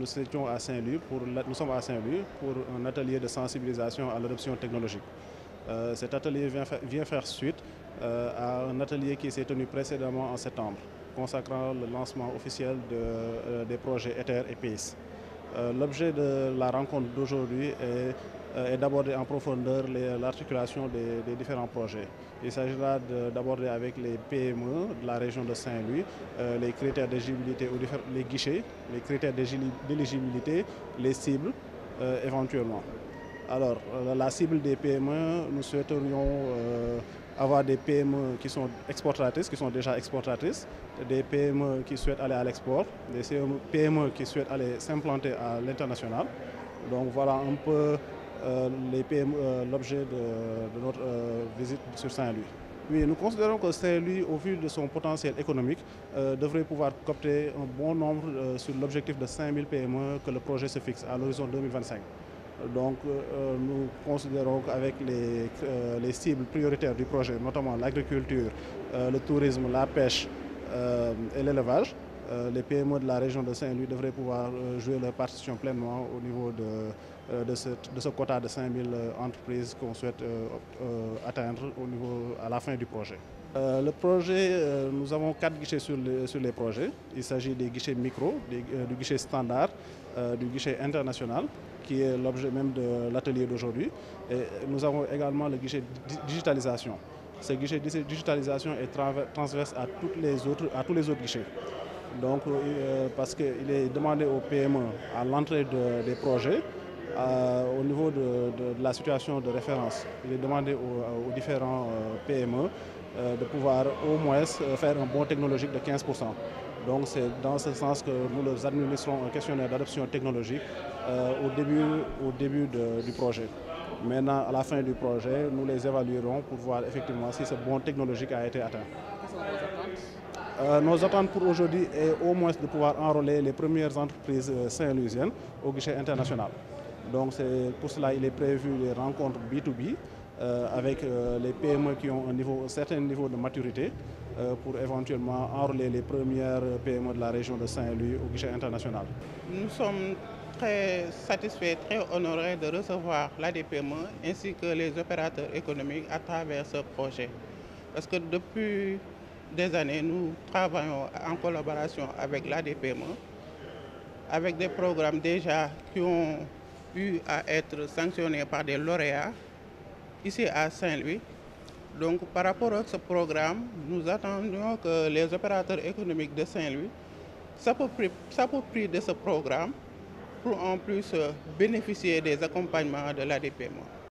nous étions à Saint-Louis, nous sommes à Saint-Louis pour un atelier de sensibilisation à l'adoption technologique. Cet atelier vient faire suite à un atelier qui s'est tenu précédemment en septembre, consacrant le lancement officiel des projets ETHER et PACE. L'objet de la rencontre d'aujourd'hui est d'aborder en profondeur l'articulation des différents projets. Il s'agira d'aborder avec les PME de la région de Saint-Louis les critères d'éligibilité, les guichets, les critères d'éligibilité, les cibles éventuellement. Alors, la cible des PME, nous souhaiterions avoir des PME qui sont exportatrices, qui sont déjà exportatrices, des PME qui souhaitent aller à l'export, des PME qui souhaitent aller s'implanter à l'international. Donc voilà un peu l'objet de notre visite sur Saint-Louis. Oui, nous considérons que Saint-Louis, au vu de son potentiel économique, devrait pouvoir coopter un bon nombre sur l'objectif de 5000 PME que le projet se fixe à l'horizon 2025. Donc nous considérons qu'avec les cibles prioritaires du projet, notamment l'agriculture, le tourisme, la pêche et l'élevage, les PME de la région de Saint-Louis devraient pouvoir jouer leur partition pleinement au niveau de ce quota de 5000 entreprises qu'on souhaite atteindre à la fin du projet. Le projet, nous avons 4 guichets sur les projets. Il s'agit des guichets micro, du guichet standard, du guichet international, qui est l'objet même de l'atelier d'aujourd'hui. Et nous avons également le guichet digitalisation. Ce guichet digitalisation est transverse à tous les autres guichets. Donc, parce qu'il est demandé aux PME à l'entrée des projets, au niveau de la situation de référence, il est demandé aux différents PME de pouvoir au moins faire un bond technologique de 15%. Donc c'est dans ce sens que nous leur administrons un questionnaire d'adoption technologique au début du projet. Maintenant, à la fin du projet, nous les évaluerons pour voir effectivement si ce bond technologique a été atteint. Quelles sont vos attentes? Nos attentes pour aujourd'hui est au moins de pouvoir enrôler les premières entreprises saint-louisiennes au guichet international. Donc pour cela, il est prévu des rencontres B2B avec les PME qui ont un certain niveau de maturité pour éventuellement enrôler les premières PME de la région de Saint-Louis au guichet international. Nous sommes très satisfaits, très honorés de recevoir l'ADPME ainsi que les opérateurs économiques à travers ce projet. Parce que depuis des années, nous travaillons en collaboration avec l'ADPME, avec des programmes déjà qui ont eu à être sanctionnés par des lauréats ici à Saint-Louis. Donc par rapport à ce programme, nous attendions que les opérateurs économiques de Saint-Louis s'approprient de ce programme pour en plus bénéficier des accompagnements de l'ADPME.